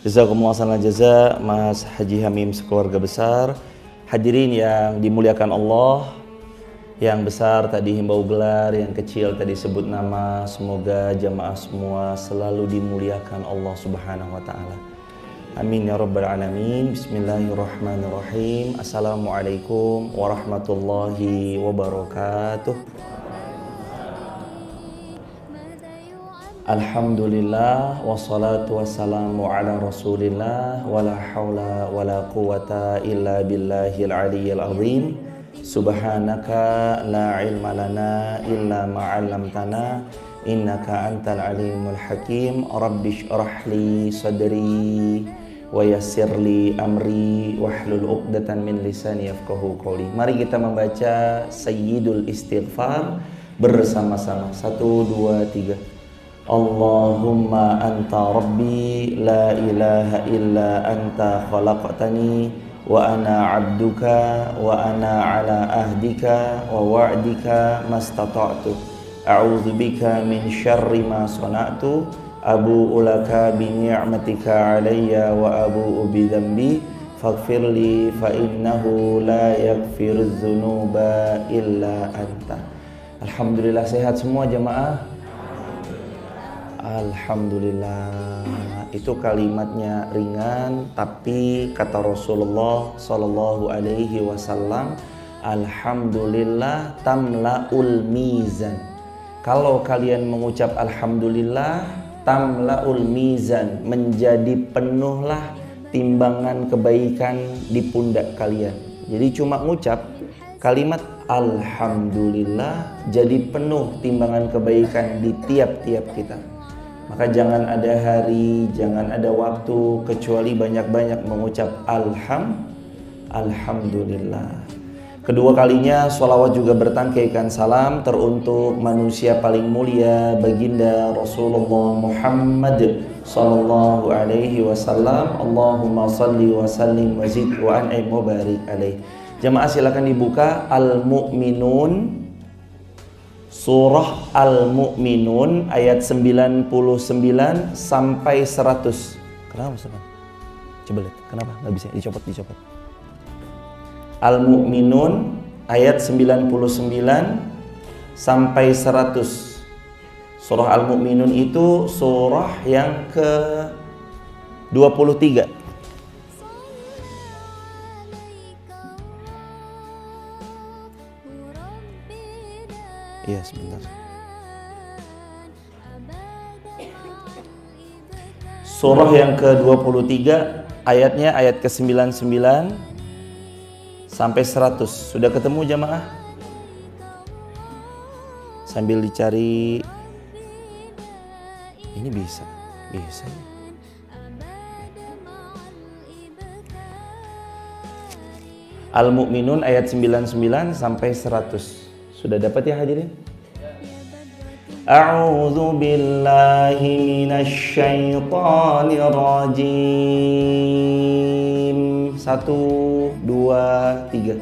Jazakumullah khairal jaza, Mas Haji Hamim sekeluarga besar. Hadirin yang dimuliakan Allah, yang besar tadi himbau gelar, yang kecil tadi sebut nama. Semoga jamaah semua selalu dimuliakan Allah Subhanahu wa taala. Amin ya rabbal alamin. Bismillahirrahmanirrahim. Assalamualaikum warahmatullahi wabarakatuh. Alhamdulillah wassalatu wassalamu ala Rasulillah wala haula wala quwata illa billahil aliyyil azim. Subhanaka la ilma lana illa ma 'allamtana innaka antal alimul hakim. Rabbi shrah li sadri wa yassir li amri wahlul 'uqdatan min lisani yafqahu qawli. Mari kita membaca Sayyidul Istighfar bersama-sama. 1 2 3. Allahumma anta rabbi la ilaha illa anta khalaqtani wa ana abduka wa ana ala ahdika wa wa'dika mastata'tu a'udzu bika min syarri ma sana'tu abu'u laka bi ni'matika alayya wa abu'u bi dhanbi faghfirli fa innahu la yaghfirudz dzunuba illa anta. Alhamdulillah, sehat semua jamaah. Alhamdulillah. Itu kalimatnya ringan, tapi kata Rasulullah Sallallahu Alaihi Wasallam, Alhamdulillah tamlaul mizan. Kalau kalian mengucap Alhamdulillah, tamlaul mizan, menjadi penuhlah timbangan kebaikan di pundak kalian. Jadi cuma ngucap kalimat Alhamdulillah jadi penuh timbangan kebaikan di tiap-tiap kita. Maka jangan ada hari, jangan ada waktu kecuali banyak-banyak mengucap Alhamdulillah. Kedua kalinya sholawat juga bertangkaikan salam teruntuk manusia paling mulia baginda Rasulullah Muhammad sallallahu alaihi wasallam. Allahumma salli wa sallim wa zid wa an'im wa barik alaih. Jamaah silakan dibuka Al-Mu'minun, Surah Al-Mu'minun ayat 99 sampai 100. Kenapa Ustaz? Coba lihat, kenapa nggak bisa dicopot? Al-Mu'minun ayat 99 sampai 100. Surah Al-Mu'minun itu surah yang ke-23. Iya, sebentar. Surah yang ke-23 ayatnya ayat ke-99 sampai 100. Sudah ketemu jamaah? Sambil dicari. Ini bisa. Al-Mu'minun ayat 99 sampai 100. Sudah dapat ya hadirin? A'udzu billahi minasy syaithanir rajim. 1 2 3.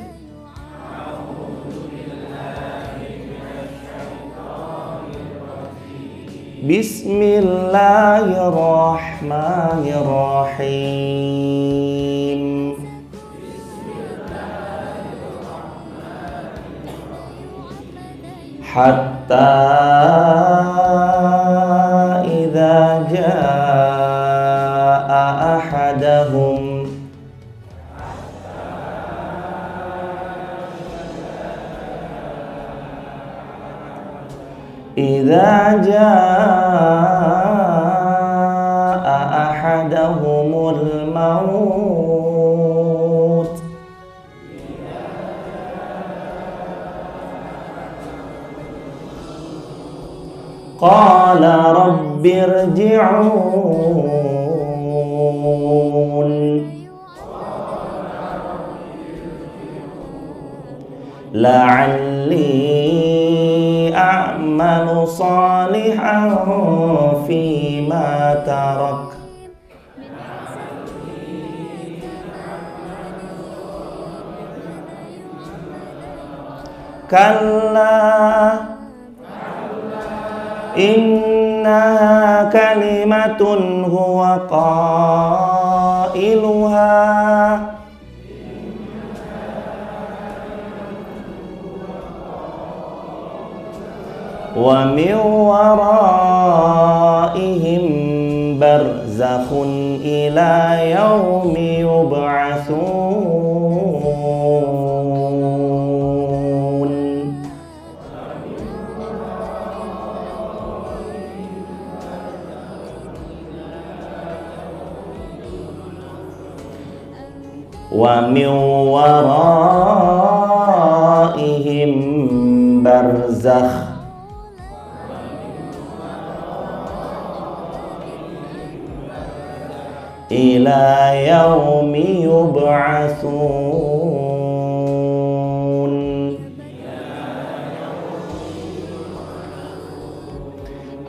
Bismillahirrahmanirrahim. Hatta idza jaa ahadahum ahadahumul maut qala rabbirji'un la'alli a'malu salihan fima tarak kalla innaha kalimatun huwa qailuha wa min waraihim barzakhun ila yaumi yub'atsun. Wa min waraihim barzakh ila yaumi yub'atsun.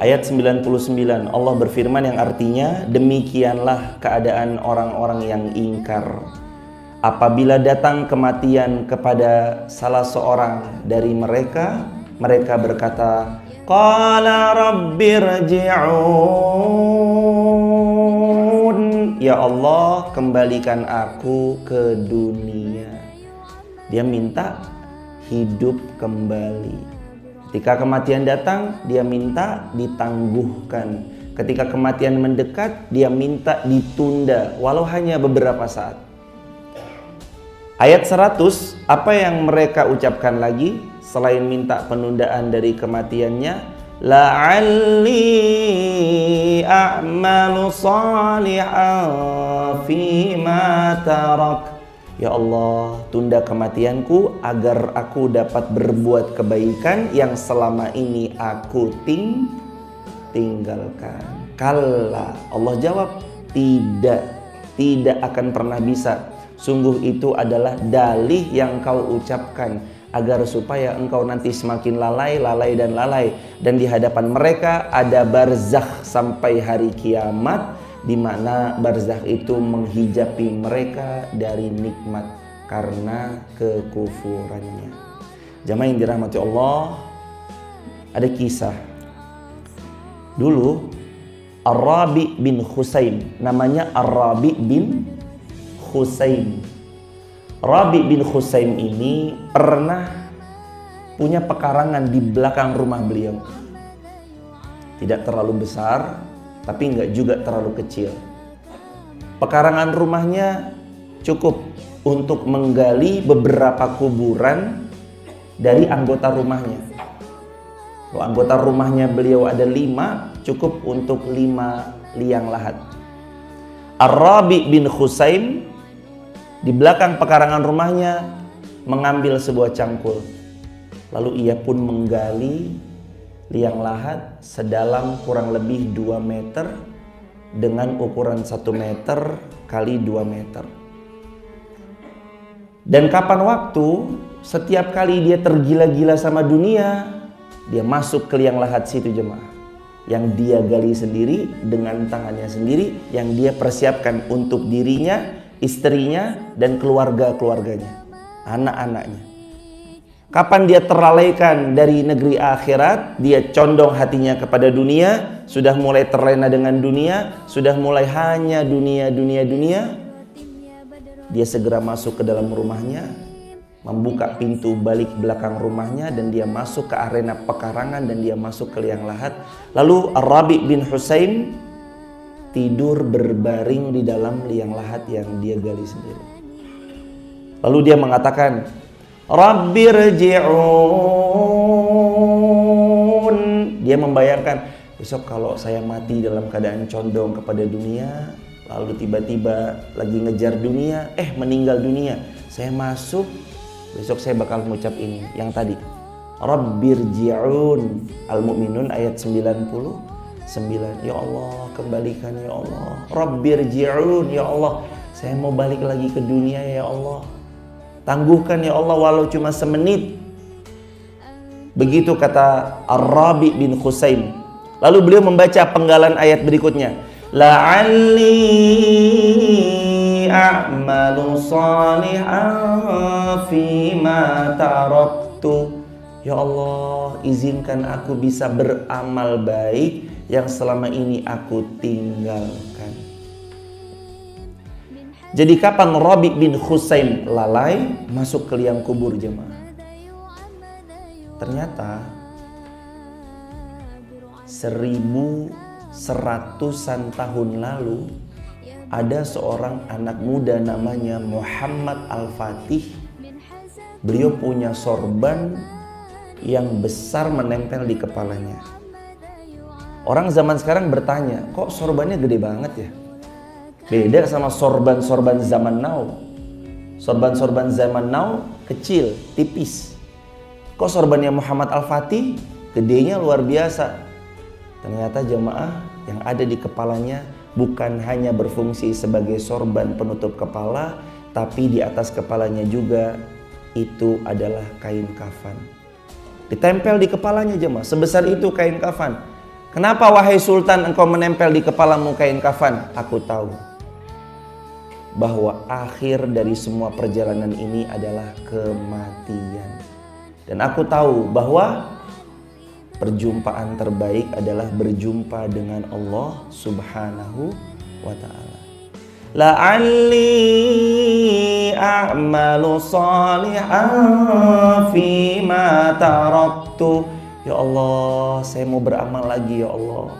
Ayat 99 Allah berfirman yang artinya, demikianlah keadaan orang-orang yang ingkar apabila datang kematian kepada salah seorang dari mereka. Mereka berkata, qala rabbirji'un, ya Allah kembalikan aku ke dunia. Dia minta hidup kembali. Ketika kematian datang, dia minta ditangguhkan. Ketika kematian mendekat, dia minta ditunda walau hanya beberapa saat. Ayat 100, apa yang mereka ucapkan lagi selain minta penundaan dari kematiannya? La'alli a'malu salihan fima tarak. Ya Allah, tunda kematianku agar aku dapat berbuat kebaikan yang selama ini aku tinggalkan. Kalla, Allah jawab, tidak akan pernah bisa. Sungguh itu adalah dalih yang kau ucapkan agar supaya engkau nanti semakin lalai dan di hadapan mereka ada barzakh sampai hari kiamat, di mana barzakh itu menghijabi mereka dari nikmat karena kekufurannya. Jamaah yang dirahmati Allah, ada kisah dulu Ar-Rabi bin Husaim, namanya Ar-Rabi bin Husaim. Rabi bin Husaim ini pernah punya pekarangan di belakang rumah beliau. Tidak terlalu besar, tapi enggak juga terlalu kecil. Pekarangan rumahnya cukup untuk menggali beberapa kuburan dari anggota rumahnya. Kalau anggota rumahnya beliau ada 5, cukup untuk 5 liang lahat. Ar-Rabi bin Husaim di belakang pekarangan rumahnya mengambil sebuah cangkul. Lalu ia pun menggali liang lahat sedalam kurang lebih 2 meter dengan ukuran 1 meter kali 2 meter. Dan kapan waktu, setiap kali dia tergila-gila sama dunia, dia masuk ke liang lahat situ jemaah. Yang dia gali sendiri dengan tangannya sendiri, yang dia persiapkan untuk dirinya, istrinya, dan keluarga-keluarganya, anak-anaknya. Kapan dia terlalaikan dari negeri akhirat, dia condong hatinya kepada dunia, sudah mulai terlena dengan dunia, sudah mulai hanya dunia, dia segera masuk ke dalam rumahnya, membuka pintu balik belakang rumahnya, dan dia masuk ke arena pekarangan, dan dia masuk ke liang lahat. Lalu Ar-Rabi bin Husaim tidur berbaring di dalam liang lahat yang dia gali sendiri. Lalu dia mengatakan, Rabbirji'un. Dia membayangkan, besok kalau saya mati dalam keadaan condong kepada dunia, lalu tiba-tiba lagi ngejar dunia, meninggal dunia, saya masuk, besok saya bakal mengucap ini, yang tadi, Rabbirji'un. Al-Mu'minun ayat 99. Ya Allah, kembalikan ya Allah. Rabbirji'un, ya Allah, saya mau balik lagi ke dunia ya Allah. Tangguhkan ya Allah walau cuma semenit. Begitu kata Ar-Rabi bin Husaim. Lalu beliau membaca penggalan ayat berikutnya. La'alli a'malu salihan fima taraktu. Ya Allah, izinkan aku bisa beramal baik yang selama ini aku tinggalkan. Jadi kapan Rabi bin Husain lalai masuk ke liang kubur jemaah? Ternyata 1100-an tahun lalu ada seorang anak muda namanya Muhammad Al-Fatih. Beliau punya sorban yang besar menempel di kepalanya. Orang zaman sekarang bertanya, kok sorbannya gede banget ya? Beda sama sorban-sorban zaman now. Sorban-sorban zaman now kecil, tipis. Kok sorbannya Muhammad Al-Fatih gedenya luar biasa? Ternyata jemaah yang ada di kepalanya bukan hanya berfungsi sebagai sorban penutup kepala, tapi di atas kepalanya juga itu adalah kain kafan. Ditempel di kepalanya jemaah, sebesar itu kain kafan. Kenapa wahai Sultan engkau menempel di kepalamu kain kafan? Aku tahu bahwa akhir dari semua perjalanan ini adalah kematian. Dan aku tahu bahwa perjumpaan terbaik adalah berjumpa dengan Allah Subhanahu wa ta'ala. La'alli a'malu salihan fima taraktu. Ya Allah, saya mau beramal lagi ya Allah.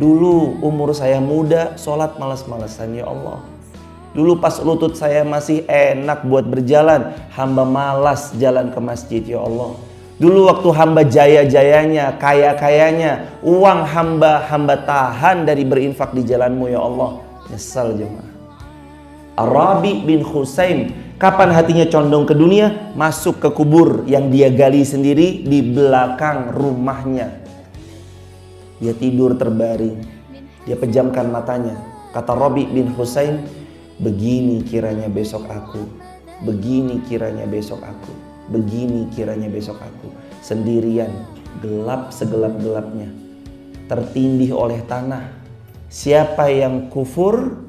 Dulu umur saya muda, sholat malas-malasan ya Allah. Dulu pas lutut saya masih enak buat berjalan, hamba malas jalan ke masjid ya Allah. Dulu waktu hamba jaya-jayanya, kaya-kayanya, uang hamba tahan dari berinfak di jalanmu ya Allah. Nyesal jemaah. Rabi bin Husain, kapan hatinya condong ke dunia? Masuk ke kubur yang dia gali sendiri di belakang rumahnya. Dia tidur terbaring, dia pejamkan matanya. Kata Rabi bin Husain, begini kiranya besok aku, begini kiranya besok aku, begini kiranya besok aku. Sendirian, gelap segelap-gelapnya, tertindih oleh tanah. Siapa yang kufur,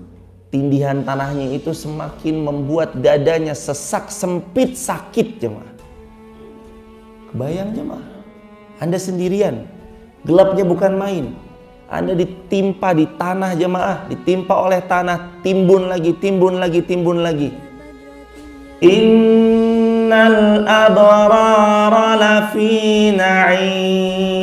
tindihan tanahnya itu semakin membuat dadanya sesak, sempit, sakit jemaah. Kebayang jemaah, Anda sendirian, gelapnya bukan main. Anda ditimpa di tanah jemaah, ditimpa oleh tanah, timbun lagi, timbun lagi, timbun lagi. Innal abrara lafi na'im.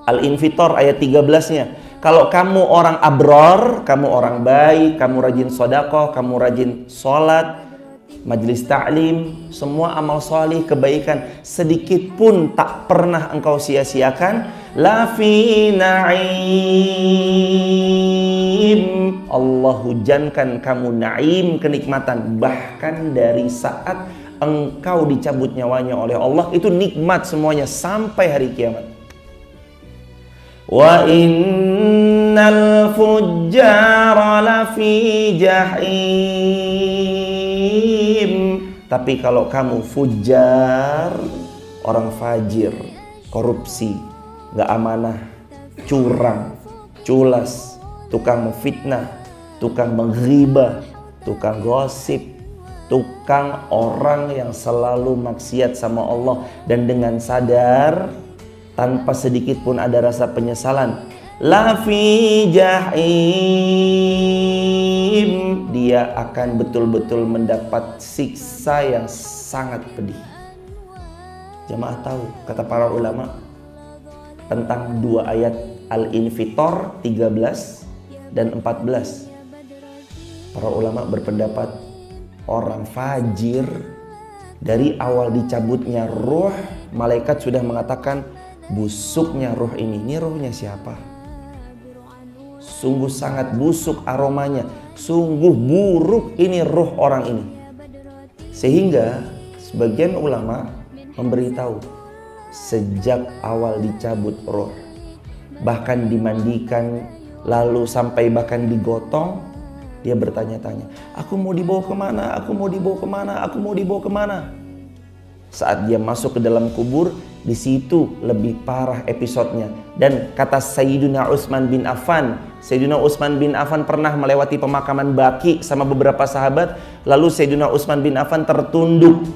Al-Infitor ayat 13-nya. Kalau kamu orang abror, kamu orang baik, kamu rajin sedekah, kamu rajin sholat, majlis ta'lim, semua amal solih, kebaikan sedikit pun tak pernah engkau sia-siakan. La fi na'im. Allah hujankan kamu na'im, kenikmatan, bahkan dari saat engkau dicabut nyawanya oleh Allah, itu nikmat semuanya sampai hari kiamat. Wa innal fujjara lafi jahim. Tapi kalau kamu fujar, orang fajir, korupsi, gak amanah, curang, culas, tukang memfitnah, tukang menghibah, tukang gosip, tukang orang yang selalu maksiat sama Allah dan dengan sadar, tanpa sedikit pun ada rasa penyesalan, lafi jahim, dia akan betul-betul mendapat siksa yang sangat pedih. Jamaah tahu kata para ulama tentang dua ayat Al-Infitor 13 dan 14. Para ulama berpendapat orang fajir dari awal dicabutnya ruh, malaikat sudah mengatakan busuknya ruh ini ruhnya siapa? Sungguh sangat busuk aromanya, sungguh buruk ini ruh orang ini. Sehingga sebagian ulama memberitahu sejak awal dicabut ruh, bahkan dimandikan, lalu sampai bahkan digotong, dia bertanya-tanya, aku mau dibawa kemana, aku mau dibawa kemana, aku mau dibawa kemana. Saat dia masuk ke dalam kubur, di situ lebih parah episodenya. Dan kata Sayyidina Utsman bin Affan, Sayyidina Utsman bin Affan pernah melewati pemakaman Baqi sama beberapa sahabat. Lalu Sayyidina Utsman bin Affan tertunduk.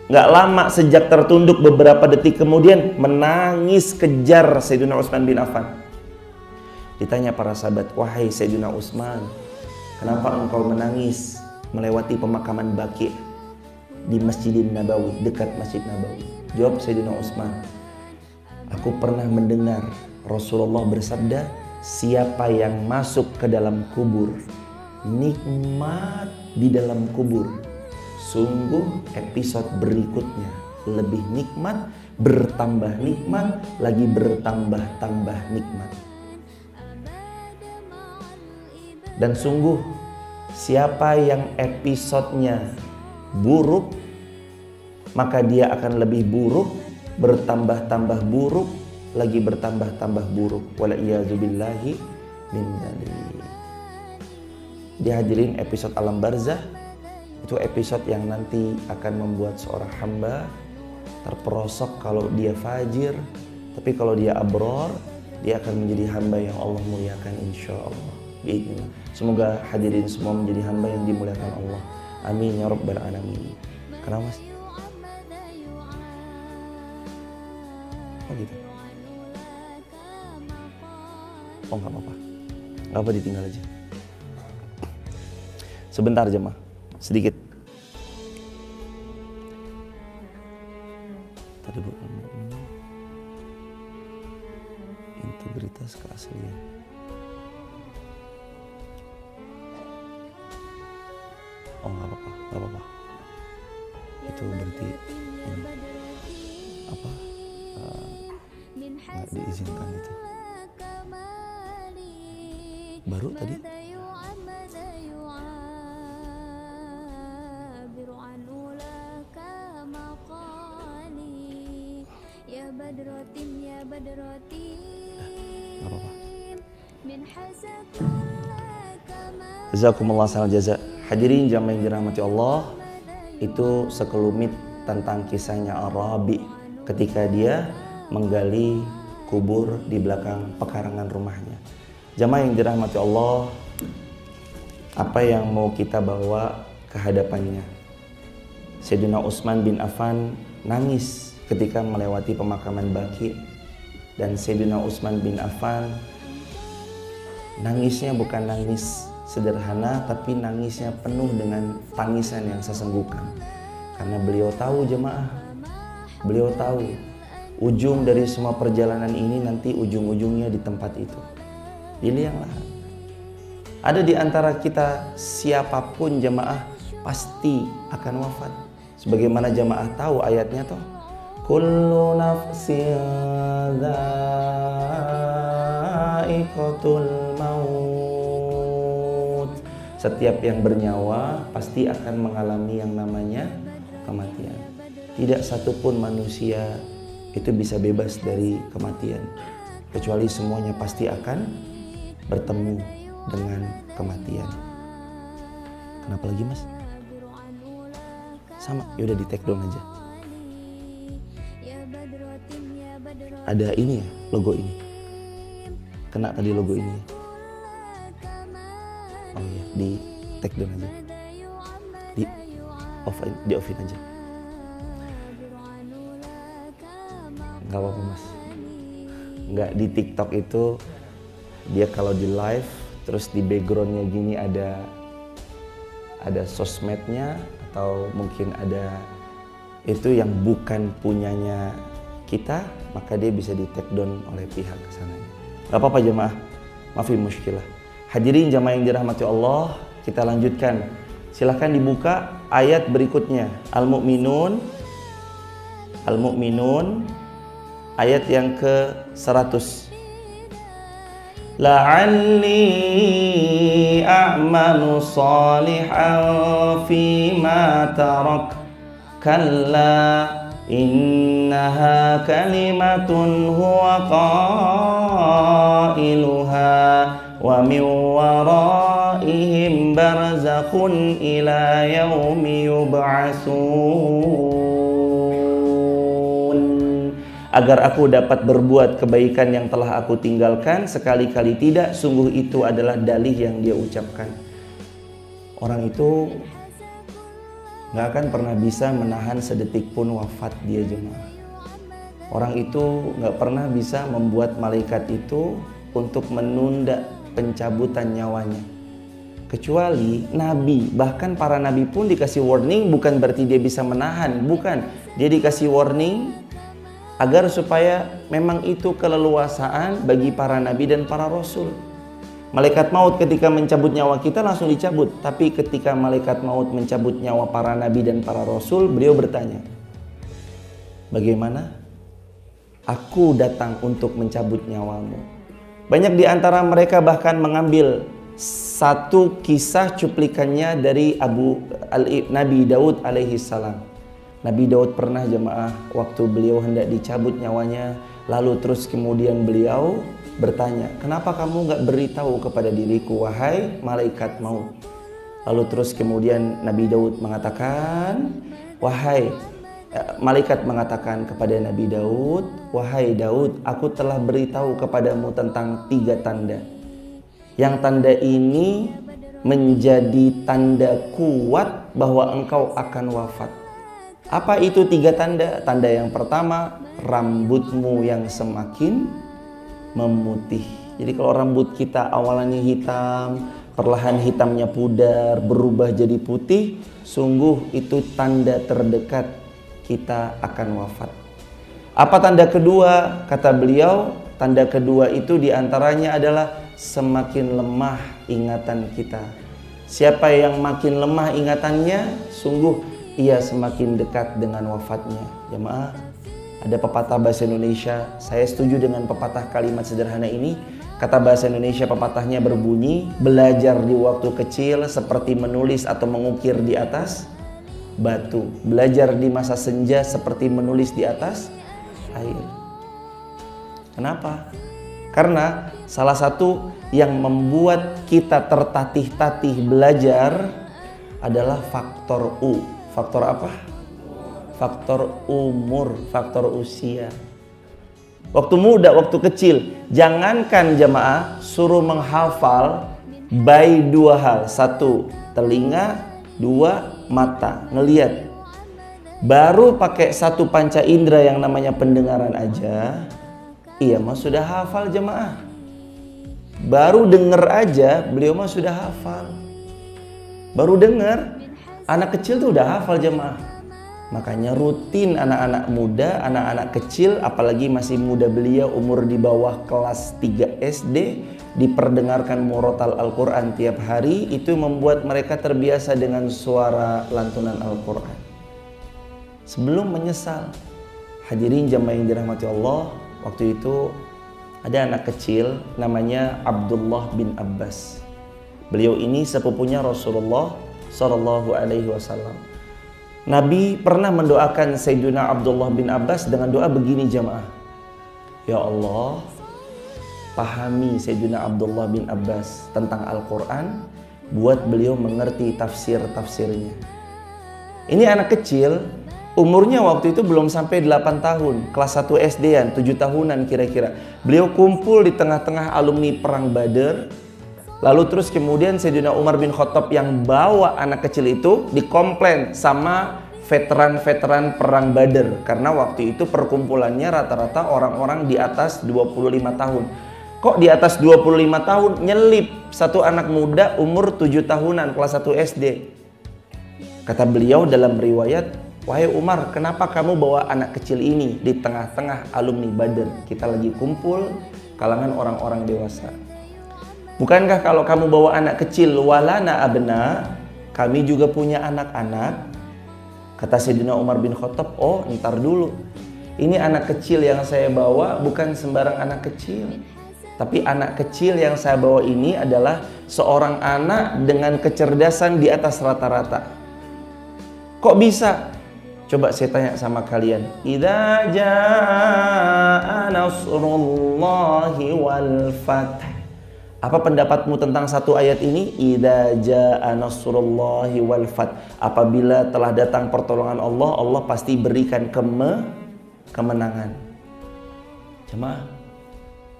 Gak lama sejak tertunduk, beberapa detik kemudian menangis kejar Sayyidina Utsman bin Affan. Ditanya para sahabat, wahai Sayyidina Utsman, kenapa engkau menangis melewati pemakaman Baqi di Masjidin Nabawi, dekat Masjid Nabawi? Jawab Sayyidina Utsman, aku pernah mendengar Rasulullah bersabda, siapa yang masuk ke dalam kubur, nikmat di dalam kubur, sungguh episode berikutnya lebih nikmat, bertambah nikmat, lagi bertambah-tambah nikmat. Dan sungguh siapa yang episodenya buruk, maka dia akan lebih buruk, bertambah-tambah buruk, lagi bertambah-tambah buruk. Wala'iyadzubillahi min dzalik. Dihadirin, episode Alam Barzah itu episode yang nanti akan membuat seorang hamba terperosok kalau dia fajir, tapi kalau dia abror, dia akan menjadi hamba yang Allah muliakan insyaallah. Semoga hadirin semua menjadi hamba yang dimuliakan Allah. Amin ya rabbal alamin. Kenapa Mas? Oh gitu. Oh nggak apa-apa. Nggak apa, ditinggal aja. Sebentar jemaah, sedikit. Tadi bukan integritas keaslian. Oh nggak apa-apa, nggak apa-apa. Itu berarti ini apa? Nggak diizinkan itu. Baru tadi. Nggak apa-apa. Jazakumullah khairal jaza. Hadirin jamaah yang dirahmati Allah, itu sekelumit tentang kisahnya Arabi ketika dia menggali kubur di belakang pekarangan rumahnya. Jamaah yang dirahmati Allah, apa yang mau kita bawa ke hadapannya? Sayyidina Utsman bin Affan nangis ketika melewati pemakaman Baqi, dan Sayyidina Utsman bin Affan nangisnya bukan nangis sederhana, tapi nangisnya penuh dengan tangisan yang sesenggukan. Karena beliau tahu jemaah, beliau tahu ujung dari semua perjalanan ini nanti ujung-ujungnya di tempat itu. Pilihlah. Ada di antara kita siapapun jemaah pasti akan wafat. Sebagaimana jemaah tahu ayatnya toh, kullu nafsin dha'iqatul maut. Setiap yang bernyawa pasti akan mengalami yang namanya kematian. Tidak satupun manusia itu bisa bebas dari kematian, kecuali semuanya pasti akan bertemu dengan kematian. Kenapa lagi Mas? Sama, yaudah di take down aja. Ada ini ya, logo ini. Kena tadi logo ini. Oh iya, di take down aja. Di offin aja. Gak apa-apa Mas. Nggak, di TikTok itu dia kalau di live terus di backgroundnya gini ada sosmednya, atau mungkin ada itu yang bukan punyanya kita, maka dia bisa di take down oleh pihak kesananya. Gak apa-apa jemaah, maafi muskilah. Hadirin jamaah yang dirahmati Allah, kita lanjutkan. Silahkan dibuka ayat berikutnya, Al-Mu'minun ayat yang ke-100. La'alli a'malu salihan fima tarak kalla innaha kalimatun huwa qailuha wa min waraihim barzakhun ila yaumi yub'atsun. Agar aku dapat berbuat kebaikan yang telah aku tinggalkan, sekali-kali tidak, sungguh itu adalah dalih yang dia ucapkan. Orang itu gak akan pernah bisa menahan sedetik pun wafat dia jemaah. Orang itu gak pernah bisa membuat malaikat itu untuk menunda pencabutan nyawanya. Kecuali nabi, bahkan para nabi pun dikasih warning, bukan berarti dia bisa menahan, bukan. Dia dikasih warning agar supaya memang itu keleluasaan bagi para nabi dan para rasul. Malaikat maut ketika mencabut nyawa kita langsung dicabut, tapi ketika malaikat maut mencabut nyawa para nabi dan para rasul, beliau bertanya, bagaimana? Aku datang untuk mencabut nyawamu. Banyak di antara mereka bahkan mengambil satu kisah cuplikannya dari Nabi Daud alaihi salam. Nabi Daud pernah jemaah waktu beliau hendak dicabut nyawanya, lalu terus kemudian beliau bertanya, kenapa kamu gak beritahu kepada diriku wahai malaikat maut? Lalu terus kemudian Nabi Daud mengatakan, malaikat mengatakan kepada Nabi Daud, wahai Daud, aku telah beritahu kepadamu tentang 3 tanda. Yang tanda ini menjadi tanda kuat bahwa engkau akan wafat. Apa itu 3 tanda? Tanda yang pertama, rambutmu yang semakin memutih. Jadi kalau rambut kita awalnya hitam, perlahan hitamnya pudar, berubah jadi putih, sungguh itu tanda terdekat kita akan wafat. Apa tanda kedua? Kata beliau, tanda kedua itu diantaranya adalah semakin lemah ingatan kita. Siapa yang makin lemah ingatannya, sungguh ia semakin dekat dengan wafatnya. Jemaah, ada pepatah bahasa Indonesia, saya setuju dengan pepatah kalimat sederhana ini. Kata bahasa Indonesia, pepatahnya berbunyi, belajar di waktu kecil seperti menulis atau mengukir di atas batu. Belajar di masa senja seperti menulis di atas air. Kenapa? Karena salah satu yang membuat kita tertatih-tatih belajar adalah faktor U. Faktor apa? Faktor umur, faktor usia. Waktu muda, waktu kecil, jangankan jemaah suruh menghafal by 2 hal. 1, telinga, 2, mata, ngelihat. Baru pakai 1 panca indera yang namanya pendengaran aja, iya mah sudah hafal jemaah. Baru denger aja, beliau mah sudah hafal. Baru denger, anak kecil tuh udah hafal jemaah. Makanya rutin anak-anak muda, anak-anak kecil, apalagi masih muda beliau umur di bawah kelas 3 SD, diperdengarkan murotal Al-Quran tiap hari, itu membuat mereka terbiasa dengan suara lantunan Al-Quran. Sebelum menyesal. Hadirin jamaah yang dirahmati Allah, waktu itu ada anak kecil namanya Abdullah bin Abbas. Beliau ini sepupunya Rasulullah Sallallahu Alaihi Wasallam. Nabi pernah mendoakan Sayyidina Abdullah bin Abbas dengan doa begini jamaah. Ya Allah, pahami Sayyidina Abdullah bin Abbas tentang Al-Quran, buat beliau mengerti tafsir-tafsirnya. Ini anak kecil, umurnya waktu itu belum sampai 8 tahun, kelas 1 SD-an, 7 tahunan kira-kira. Beliau kumpul di tengah-tengah alumni Perang Badar. Lalu terus kemudian Sayyidina Umar bin Khattab yang bawa anak kecil itu dikomplain sama veteran-veteran Perang Badar. Karena waktu itu perkumpulannya rata-rata orang-orang di atas 25 tahun. Kok di atas 25 tahun nyelip satu anak muda umur 7 tahunan kelas 1 SD. Kata beliau dalam riwayat, wahai Umar, kenapa kamu bawa anak kecil ini di tengah-tengah alumni Badar? Kita lagi kumpul kalangan orang-orang dewasa. Bukankah kalau kamu bawa anak kecil, walana abna, kami juga punya anak-anak? Kata Sayyidina Umar bin Khattab, oh ntar dulu. Ini anak kecil yang saya bawa bukan sembarang anak kecil. Tapi anak kecil yang saya bawa ini adalah seorang anak dengan kecerdasan di atas rata-rata. Kok bisa? Coba saya tanya sama kalian. Idza jaa nasrullahi wal fath. Apa pendapatmu tentang satu ayat ini? Idza jaa nasrullahi wal fath. Apabila telah datang pertolongan Allah, Allah pasti berikan kemenangan. Jemaah,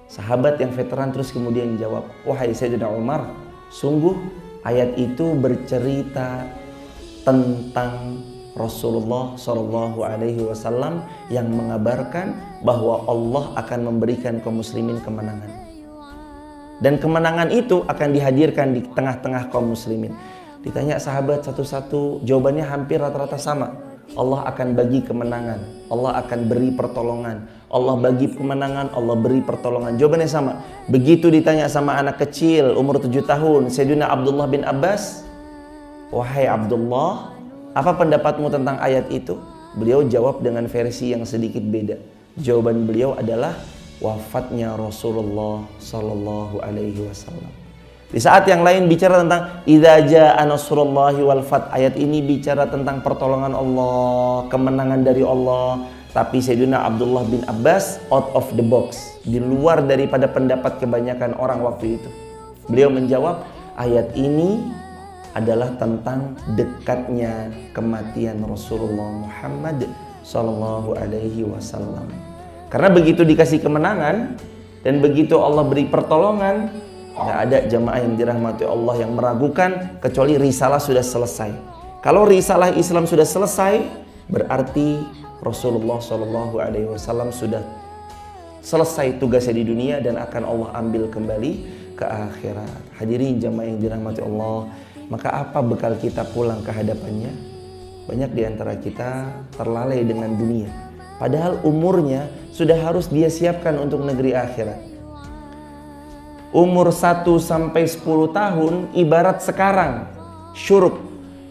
sahabat yang veteran terus kemudian jawab, wahai Sayyidina Umar, sungguh ayat itu bercerita tentang Rasulullah Shallallahu Alaihi Wasallam yang mengabarkan bahwa Allah akan memberikan kaum muslimin kemenangan. Dan kemenangan itu akan dihadirkan di tengah-tengah kaum muslimin. Ditanya sahabat satu-satu, jawabannya hampir rata-rata sama. Allah akan bagi kemenangan, Allah akan beri pertolongan. Allah bagi kemenangan, Allah beri pertolongan. Jawabannya sama. Begitu ditanya sama anak kecil umur 7 tahun, Sayyidina Abdullah bin Abbas, "Wahai Abdullah, apa pendapatmu tentang ayat itu?" Beliau jawab dengan versi yang sedikit beda. Jawaban beliau adalah wafatnya Rasulullah sallallahu alaihi wasallam. Di saat yang lain bicara tentang idza jaa nasrullahi wal fath. Ayat ini bicara tentang pertolongan Allah, kemenangan dari Allah. Tapi Sayyidina Abdullah bin Abbas out of the box, di luar daripada pendapat kebanyakan orang waktu itu. Beliau menjawab, ayat ini adalah tentang dekatnya kematian Rasulullah Muhammad sallallahu alaihi wasallam. Karena begitu dikasih kemenangan dan begitu Allah beri pertolongan, tidak ada jamaah yang dirahmati Allah yang meragukan kecuali risalah sudah selesai. Kalau risalah Islam sudah selesai, berarti Rasulullah SAW sudah selesai tugasnya di dunia dan akan Allah ambil kembali ke akhirat. Hadirin jamaah yang dirahmati Allah, maka apa bekal kita pulang ke hadapannya? Banyak di antara kita terlalai dengan dunia. Padahal umurnya sudah harus dia siapkan untuk negeri akhirat. Umur 1 sampai 10 tahun ibarat sekarang, syuruk.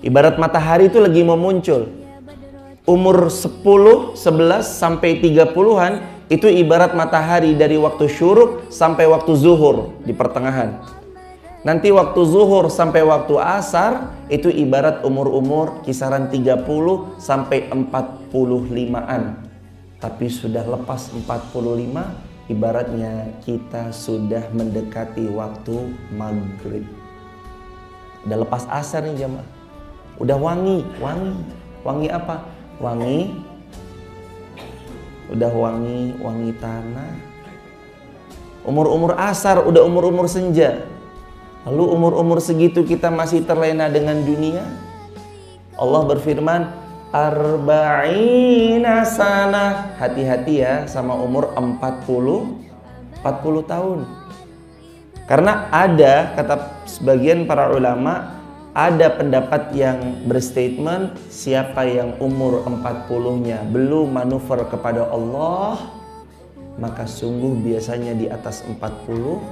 Ibarat matahari itu lagi mau muncul. Umur 10, 11 sampai 30-an itu ibarat matahari dari waktu syuruk sampai waktu zuhur di pertengahan. Nanti waktu zuhur sampai waktu asar itu ibarat umur-umur kisaran 30 sampai 45-an. Tapi sudah lepas 45, ibaratnya kita sudah mendekati waktu maghrib. Udah lepas asar nih jamaah. Udah wangi. Wangi apa? Udah wangi tanah. Umur-umur asar, udah umur-umur senja. Lalu umur-umur segitu kita masih terlena dengan dunia. Allah berfirman, arba'ina sanah. Hati-hati ya sama umur 40 tahun. Karena ada, kata sebagian para ulama, ada pendapat yang berstatement siapa yang umur 40-nya belum manuver kepada Allah, maka sungguh biasanya di atas 40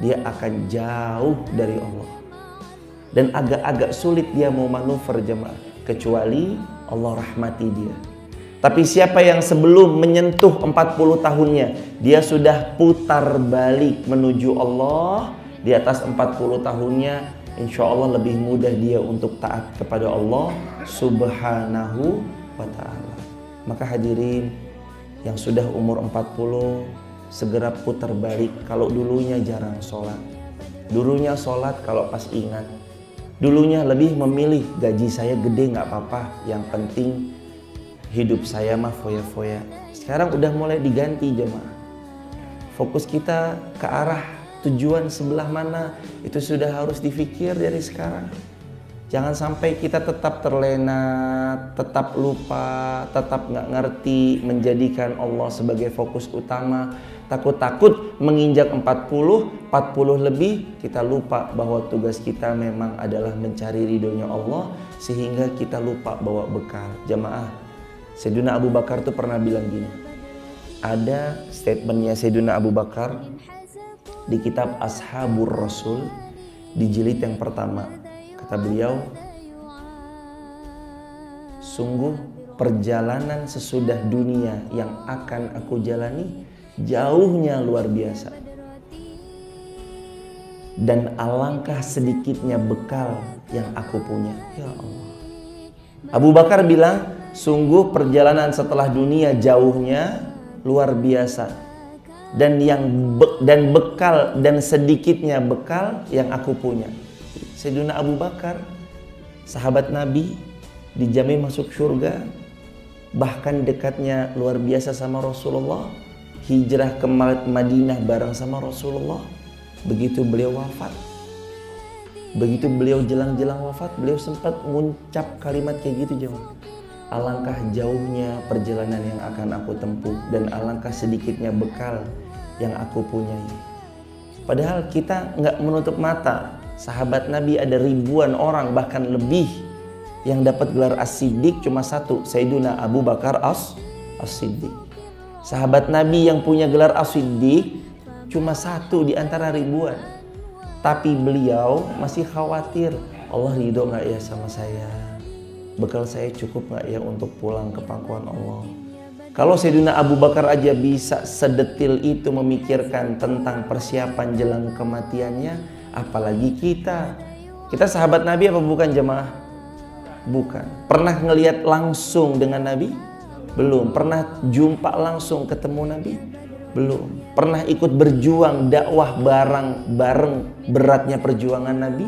dia akan jauh dari Allah. Dan agak-agak sulit dia mau manuver jemaah, kecuali Allah rahmati dia. Tapi siapa yang sebelum menyentuh 40 tahunnya dia sudah putar balik menuju Allah, di atas 40 tahunnya insya Allah lebih mudah dia untuk taat kepada Allah subhanahu wa ta'ala. Maka hadirin yang sudah umur 40 segera putar balik. Kalau dulunya jarang sholat, dulunya sholat kalau pas ingat, dulunya lebih memilih gaji saya gede nggak apa-apa, yang penting hidup saya mah foya-foya. Sekarang udah mulai diganti jemaah. Fokus kita ke arah tujuan sebelah mana itu sudah harus difikir dari sekarang. Jangan sampai kita tetap terlena, tetap lupa, tetap nggak ngerti menjadikan Allah sebagai fokus utama. Takut-takut menginjak 40 lebih kita lupa bahwa tugas kita memang adalah mencari ridhonya Allah, sehingga kita lupa bawa bekal. Jamaah, Sayyidina Abu Bakar tuh pernah bilang gini. Ada statementnya Sayyidina Abu Bakar di kitab Ashabur Rasul di jilid yang pertama. Kata beliau, sungguh perjalanan sesudah dunia yang akan aku jalani jauhnya luar biasa, dan alangkah sedikitnya bekal yang aku punya. Ya Allah. Abu Bakar bilang, sungguh perjalanan setelah dunia jauhnya luar biasa, dan bekal dan sedikitnya bekal yang aku punya. Sayyidina Abu Bakar, sahabat Nabi, dijamin masuk surga, bahkan dekatnya luar biasa sama Rasulullah, hijrah ke Madinah bareng sama Rasulullah. Begitu beliau wafat, begitu beliau jelang-jelang wafat, beliau sempat mengucap kalimat kayak gitu jemaah. Alangkah jauhnya perjalanan yang akan aku tempuh dan alangkah sedikitnya bekal yang aku punyai. Padahal kita nggak menutup mata, sahabat Nabi ada ribuan orang bahkan lebih yang dapat gelar As-Siddiq cuma satu, Sayyiduna Abu Bakar As-Siddiq. Sahabat Nabi yang punya gelar As-Siddiq cuma satu di antara ribuan. Tapi beliau masih khawatir, Allah ridho gak ya sama saya? Bekal saya cukup gak ya untuk pulang ke pangkuan Allah? Kalau Sayyidina Abu Bakar aja bisa sedetil itu memikirkan tentang persiapan jelang kematiannya, apalagi kita. Kita sahabat Nabi apa bukan jemaah? Bukan. Pernah ngelihat langsung dengan Nabi? Belum. Pernah jumpa langsung ketemu Nabi? Belum. Pernah ikut berjuang dakwah bareng beratnya perjuangan Nabi?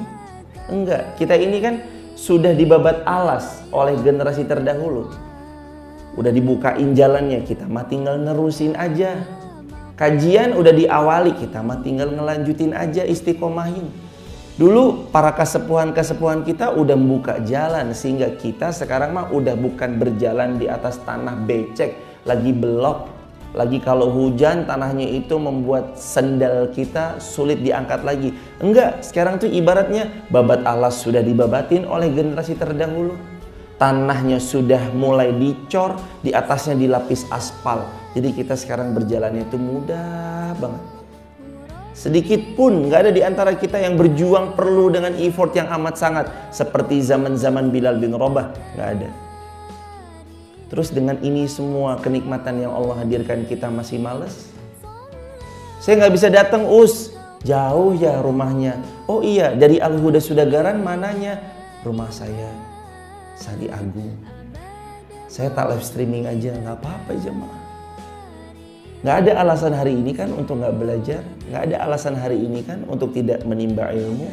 Enggak. Kita ini kan sudah dibabat alas oleh generasi terdahulu. Udah dibukain jalannya, kita mah tinggal nerusin aja. Kajian udah diawali, kita mah tinggal ngelanjutin aja, istiqomahin. Dulu para kesepuhan-kesepuhan kita udah membuka jalan, sehingga kita sekarang mah udah bukan berjalan di atas tanah becek, lagi belok. Lagi kalau hujan tanahnya itu membuat sendal kita sulit diangkat lagi. Enggak, sekarang tuh ibaratnya babat alas sudah dibabatin oleh generasi terdahulu. Tanahnya sudah mulai dicor, di atasnya dilapis aspal. Jadi kita sekarang berjalannya itu mudah banget. Sedikit pun nggak ada di antara kita yang berjuang perlu dengan effort yang amat sangat seperti zaman-zaman Bilal bin Rabah, nggak ada. Terus dengan ini semua kenikmatan yang Allah hadirkan kita masih males. Saya nggak bisa datang, jauh ya rumahnya. Oh iya, dari Al-Huda Sudagaran mananya? Rumah saya Sadi Agung. Saya tak live streaming aja, nggak apa-apa jemaah. Nggak ada alasan hari ini kan untuk nggak belajar. Nggak ada alasan hari ini kan untuk tidak menimba ilmu.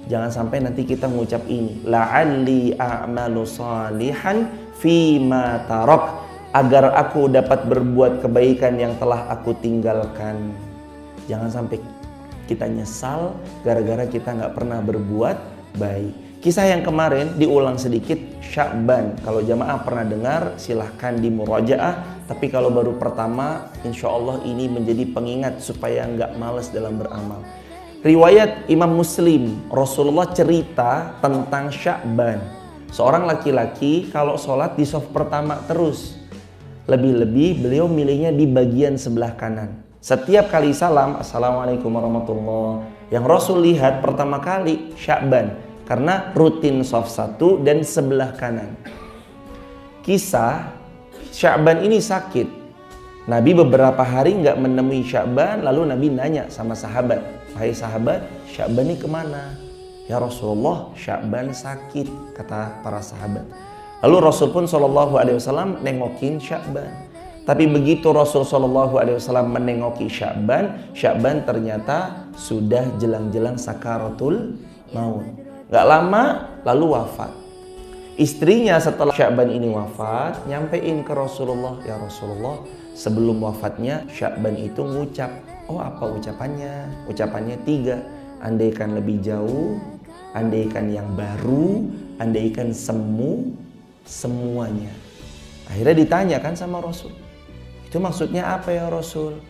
Jangan sampai nanti kita mengucap ini, la'alli a'malu salihan fima tarak, agar aku dapat berbuat kebaikan yang telah aku tinggalkan. Jangan sampai kita nyesal gara-gara kita nggak pernah berbuat baik. Kisah yang kemarin diulang sedikit, Sya'ban. Kalau jamaah pernah dengar silahkan di murajaah. Tapi kalau baru pertama, insya Allah ini menjadi pengingat supaya nggak malas dalam beramal. Riwayat Imam Muslim, Rasulullah cerita tentang Sya'ban. Seorang laki-laki kalau sholat di shaf pertama terus. Lebih-lebih beliau milihnya di bagian sebelah kanan. Setiap kali salam, Assalamualaikum warahmatullahi wabarakatuh. Yang Rasul lihat pertama kali Sya'ban. Karena rutin shaf 1 dan sebelah kanan. Kisah Sya'ban ini sakit. Nabi beberapa hari nggak menemui Sya'ban, lalu Nabi nanya sama sahabat, "Wahai sahabat, Sya'ban ini kemana?" "Ya Rasulullah, Sya'ban sakit," kata para sahabat. Lalu Rasul pun SAW nengokin Sya'ban. Tapi begitu Rasul SAW menengoki Sya'ban, Sya'ban ternyata sudah jelang-jelang sakaratul maut. Gak lama lalu wafat. Istrinya setelah Sya'ban ini wafat nyampein ke Rasulullah, "Ya Rasulullah, sebelum wafatnya Sya'ban itu ngucap." "Oh, apa ucapannya?" Ucapannya 3. Andaikan lebih jauh, andaikan yang baru, andaikan semuanya. Akhirnya ditanyakan sama Rasul, "Itu maksudnya apa ya Rasul?"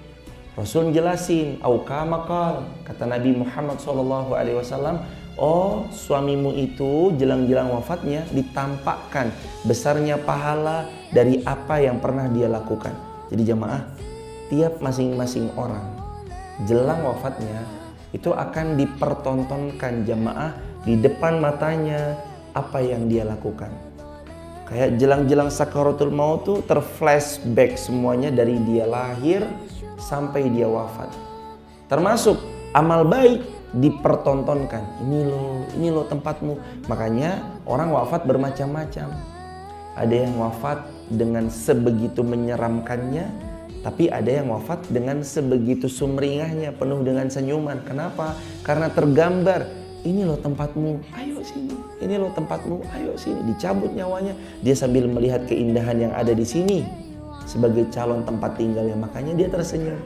Rasul jelasin, "Aukamakal," kata Nabi Muhammad SAW, "Oh, suamimu itu jelang-jelang wafatnya ditampakkan besarnya pahala dari apa yang pernah dia lakukan." Jadi jamaah, tiap masing-masing orang jelang wafatnya itu akan dipertontonkan jamaah di depan matanya apa yang dia lakukan. Kayak jelang-jelang sakaratul maut tuh terflashback semuanya dari dia lahir sampai dia wafat. Termasuk amal baik dipertontonkan. Ini loh tempatmu. Makanya orang wafat bermacam-macam. Ada yang wafat dengan sebegitu menyeramkannya, tapi ada yang wafat dengan sebegitu sumringahnya, penuh dengan senyuman. Kenapa? Karena tergambar, ini loh tempatmu, ayo sini. Ini loh tempatmu, ayo sini. Dicabut nyawanya, dia sambil melihat keindahan yang ada di sini sebagai calon tempat tinggalnya. Makanya dia tersenyum.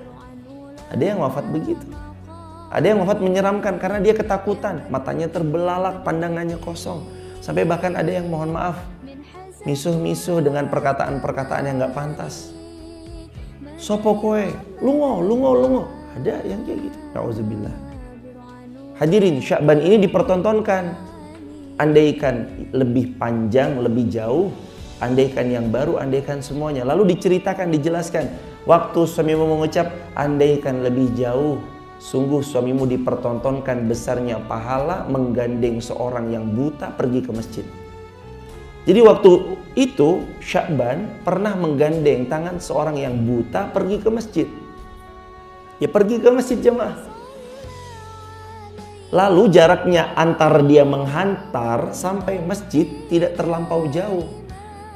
Ada yang wafat begitu. Ada yang wafat menyeramkan karena dia ketakutan, matanya terbelalak, pandangannya kosong. Sampai bahkan ada yang mohon maaf, misuh-misuh dengan perkataan-perkataan yang gak pantas. "Sopo kowe, lungo." Ada yang kayak gitu. Nauzubillah. Hadirin, Sya'ban ini dipertontonkan. Andaikan lebih panjang, lebih jauh, andaikan yang baru, andaikan semuanya. Lalu diceritakan, dijelaskan. Waktu suamimu mengucap, andaikan lebih jauh, sungguh suamimu dipertontonkan besarnya pahala menggandeng seorang yang buta pergi ke masjid. Jadi waktu itu Sya'ban pernah menggandeng tangan seorang yang buta pergi ke masjid. Ya pergi ke masjid jemaah. Lalu jaraknya antar dia menghantar sampai masjid tidak terlampau jauh.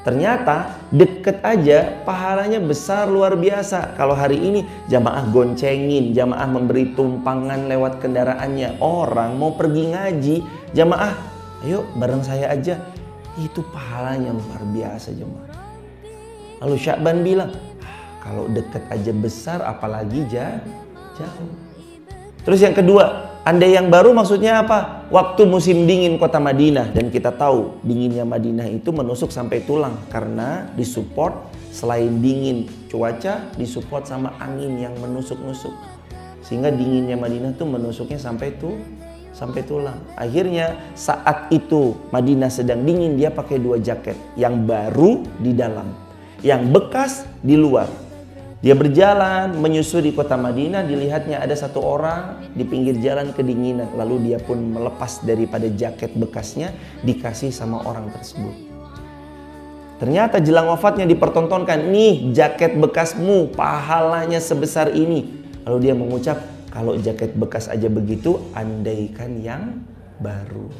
Ternyata deket aja pahalanya besar luar biasa. Kalau hari ini jamaah goncengin, jamaah memberi tumpangan lewat kendaraannya. Orang mau pergi ngaji, jamaah ayo bareng saya aja. Itu pahalanya luar biasa jemaah. Lalu Sya'ban bilang, kalau deket aja besar apalagi jauh. Terus yang kedua, andai yang baru maksudnya apa? Waktu musim dingin kota Madinah, dan kita tahu dinginnya Madinah itu menusuk sampai tulang karena disupport selain dingin cuaca disupport sama angin yang menusuk-nusuk. Sehingga dinginnya Madinah tuh menusuknya sampai tulang. Akhirnya saat itu Madinah sedang dingin, dia pakai 2 jaket, yang baru di dalam, yang bekas di luar. Dia berjalan menyusuri kota Madinah, dilihatnya ada satu orang di pinggir jalan kedinginan. Lalu dia pun melepas daripada jaket bekasnya, dikasih sama orang tersebut. Ternyata jelang wafatnya dipertontonkan, nih jaket bekasmu pahalanya sebesar ini. Lalu dia mengucap, kalau jaket bekas aja begitu, andaikan yang baru.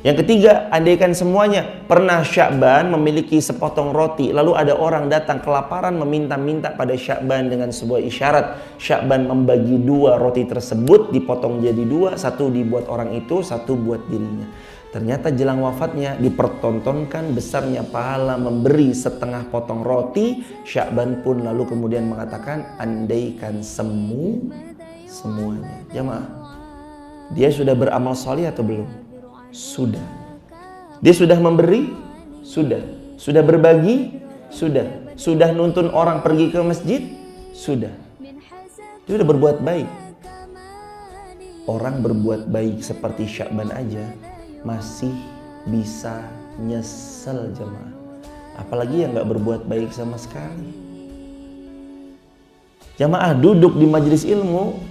Yang ketiga, andaikan semuanya. Pernah Sya'ban memiliki sepotong roti, lalu ada orang datang kelaparan meminta-minta pada Sya'ban dengan sebuah isyarat. Sya'ban membagi 2 roti tersebut, dipotong jadi 2, satu dibuat orang itu, satu buat dirinya. Ternyata jelang wafatnya dipertontonkan besarnya pahala memberi setengah potong roti. Sya'ban pun lalu kemudian mengatakan, andaikan semuanya. Jamaah, dia sudah beramal salih atau belum? Sudah. Dia sudah memberi? Sudah. Sudah berbagi? Sudah. Sudah nuntun orang pergi ke masjid? Sudah. Dia sudah berbuat baik. Orang berbuat baik seperti Sya'ban aja masih bisa nyesel jemaah. Apalagi yang gak berbuat baik sama sekali. Jamaah duduk di majelis ilmu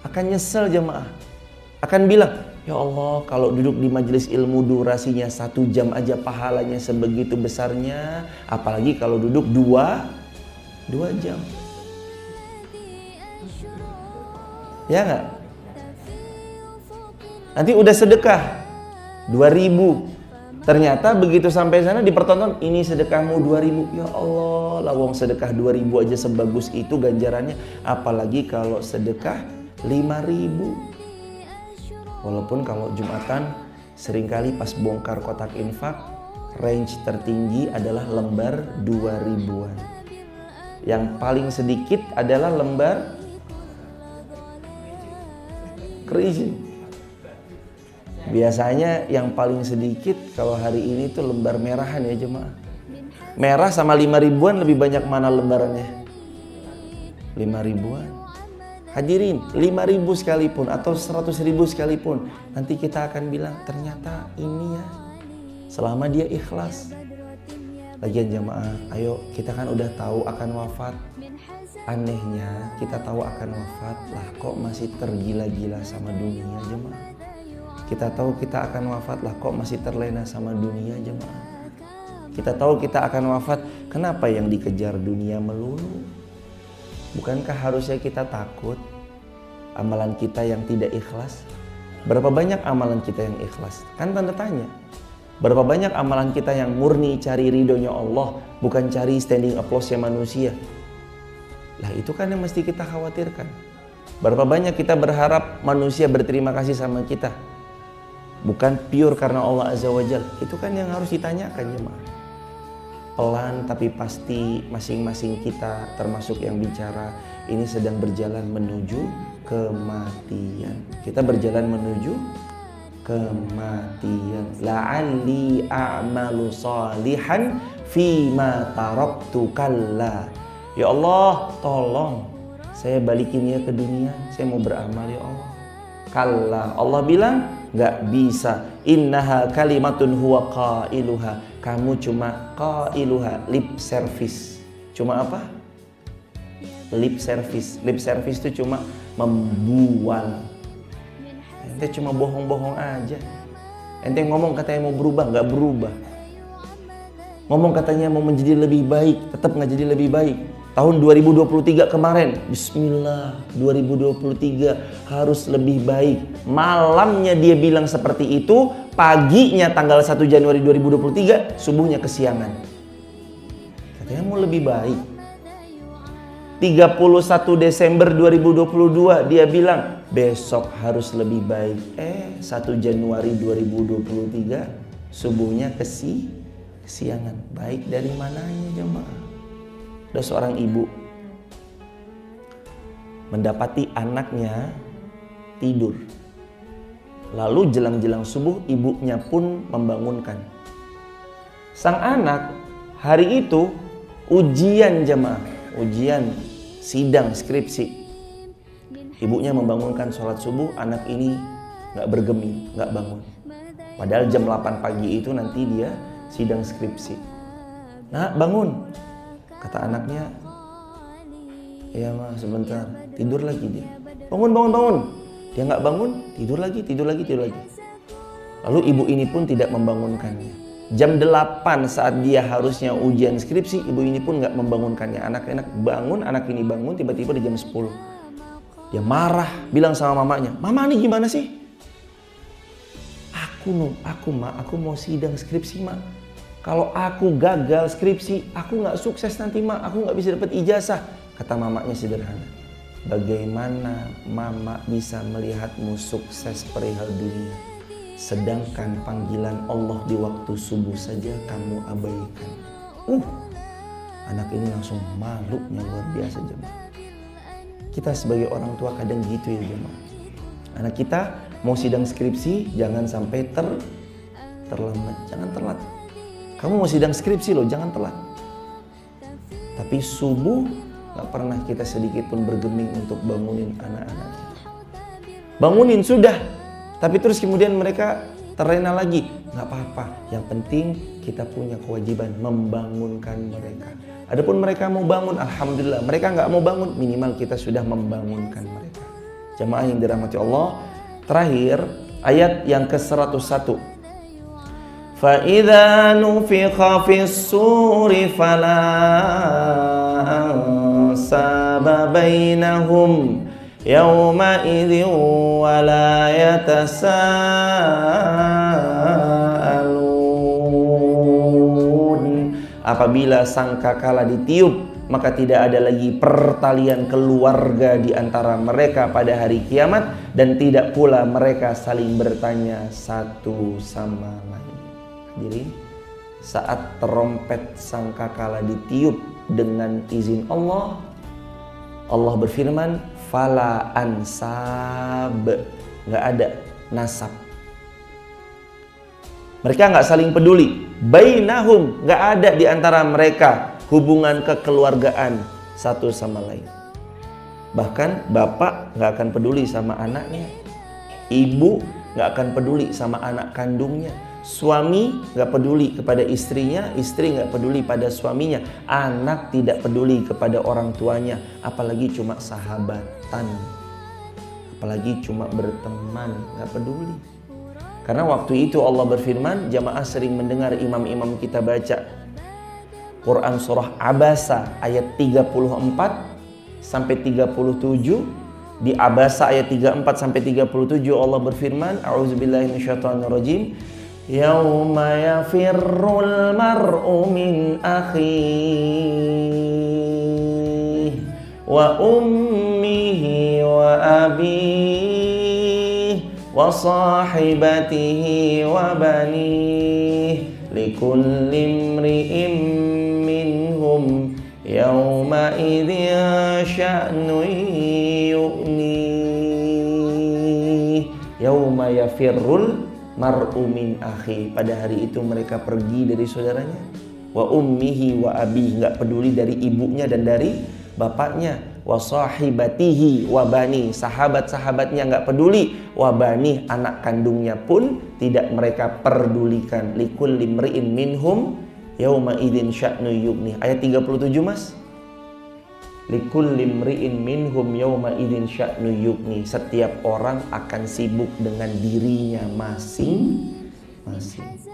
akan nyesel jemaah. Akan bilang, ya Allah, kalau duduk di majelis ilmu durasinya 1 jam aja pahalanya sebegitu besarnya, apalagi kalau duduk 2 jam. Ya nggak? Nanti udah sedekah 2.000. Ternyata begitu sampai sana dipertonton, ini sedekahmu 2.000. Ya Allah, lawang sedekah 2.000 aja sebagus itu ganjarannya, apalagi kalau sedekah 5.000. Walaupun kalau Jumatan seringkali pas bongkar kotak infak, range tertinggi adalah lembar 2.000-an. Yang paling sedikit adalah lembar kerizi. Biasanya yang paling sedikit kalau hari ini tuh lembar merahan ya jemaah. Merah sama 5.000-an lebih banyak mana lembarannya? 5.000-an. Hadirin, 5.000 sekalipun atau 100.000 sekalipun, nanti kita akan bilang ternyata ini ya, selama dia ikhlas. Lagian jamaah, ayo kita kan udah tahu akan wafat. Anehnya kita tahu akan wafat, lah kok masih tergila-gila sama dunia jemaah. Kita tahu kita akan wafat, lah kok masih terlena sama dunia jemaah. Kita tahu kita akan wafat, kenapa yang dikejar dunia melulu? Bukankah harusnya kita takut amalan kita yang tidak ikhlas? Berapa banyak amalan kita yang ikhlas? Kan tanda tanya. Berapa banyak amalan kita yang murni cari ridhonya Allah, bukan cari standing applause-nya manusia? Lah itu kan yang mesti kita khawatirkan. Berapa banyak kita berharap manusia berterima kasih sama kita, bukan pure karena Allah Azza wa Jalla? Itu kan yang harus ditanyakan jemaah. Pelan tapi pasti masing-masing kita termasuk yang bicara ini sedang berjalan menuju kematian. Kita berjalan menuju kematian. La'alli a'malu salihan fima taraktu kalla. Ya Allah, tolong saya balikin ya ke dunia, saya mau beramal ya Allah. Kalla, Allah bilang nggak bisa. Innaha kalimatun huwa qailuha. Kamu cuma qailuha, lip service. Cuma apa? Lip service. Lip service itu cuma membual. Ente cuma bohong-bohong aja. Ente ngomong katanya mau berubah, nggak berubah. Ngomong katanya mau menjadi lebih baik, tetap nggak jadi lebih baik. Tahun 2023 kemarin, bismillah, 2023 harus lebih baik. Malamnya dia bilang seperti itu, paginya tanggal 1 Januari 2023, subuhnya kesiangan. Katanya mau lebih baik. 31 Desember 2022 dia bilang, besok harus lebih baik. 1 Januari 2023, subuhnya kesiangan. Baik dari mananya jemaah? Ada seorang ibu mendapati anaknya tidur. Lalu jelang-jelang subuh ibunya pun membangunkan. Sang anak hari itu ujian jemaah, ujian sidang skripsi. Ibunya membangunkan sholat subuh, anak ini gak bergeming, gak bangun. Padahal jam 8 pagi itu nanti dia sidang skripsi. Nah, bangun. Kata anaknya, iya mah sebentar, tidur lagi dia. Bangun. Dia nggak bangun, tidur lagi. Lalu ibu ini pun tidak membangunkannya. Jam 8 saat dia harusnya ujian skripsi, ibu ini pun nggak membangunkannya. Anak-anak bangun, anak ini bangun, tiba-tiba di jam 10. Dia marah, bilang sama mamanya, mama ini gimana sih? Aku mau sidang skripsi mak. Kalau aku gagal skripsi, aku nggak sukses nanti mak, aku nggak bisa dapat ijazah. Kata mamanya sederhana. Bagaimana mama bisa melihatmu sukses perihal dunia, sedangkan panggilan Allah di waktu subuh saja kamu abaikan. Anak ini langsung malunya luar biasa jemaah. Kita sebagai orang tua kadang gitu ya jemaah. Anak kita mau sidang skripsi, jangan sampai terlambat, jangan telat. Kamu mau sidang skripsi loh, jangan telat. Tapi subuh gak pernah kita sedikit pun bergeming untuk bangunin anak-anak. Bangunin sudah, tapi terus kemudian mereka terlena lagi. Gak apa-apa, yang penting kita punya kewajiban membangunkan mereka. Adapun mereka mau bangun, alhamdulillah. Mereka gak mau bangun, minimal kita sudah membangunkan mereka. Jamaah yang dirahmati Allah. Terakhir, ayat yang ke-101. فَإِذَا نُفِخَ فِي الصُّورِ فَلَا أَنْسَابَ بَيْنَهُمْ يَوْمَئِذٍ وَلَا يَتَسَاءَلُونَ. Apabila sangkakala ditiup, maka tidak ada lagi pertalian keluarga di antara mereka pada hari kiamat, dan tidak pula mereka saling bertanya satu sama lain. Jadi saat trompet sangkakala ditiup dengan izin Allah, Allah berfirman, fala ansab, nggak ada nasab. Mereka nggak saling peduli. Bainahum, nggak ada di antara mereka hubungan kekeluargaan satu sama lain. Bahkan bapak nggak akan peduli sama anaknya, ibu nggak akan peduli sama anak kandungnya. Suami gak peduli kepada istrinya, istri gak peduli pada suaminya, anak tidak peduli kepada orang tuanya, apalagi cuma sahabatan, apalagi cuma berteman, gak peduli. Karena waktu itu Allah berfirman, jamaah sering mendengar imam-imam kita baca Quran surah Abasa ayat 34 sampai 37. Di Abasa ayat 34 sampai 37 Allah berfirman, a'udzubillahi minasyaitonirrajim. Yauma yafirrul mar'u min akhihi wa ummihi wa abihi wa sahibatihi wa banihi likulli imri'in minhum yawma idzin sya'nun yughnihi. Yauma yafirrul mar'u min akhi, pada hari itu mereka pergi dari saudaranya, wa ummihi wa abi, nggak peduli dari ibunya dan dari bapaknya, wa sahibatihi wa bani, sahabat-sahabatnya nggak peduli, wa bani, anak kandungnya pun tidak mereka pedulikan. Likulli mri'in minhum yauma idzin sya'nu yughni. Ayat 37 Mas. Likulli mri'in minhum yauma idzin sya'nu yughni. Setiap orang akan sibuk dengan dirinya masing-masing.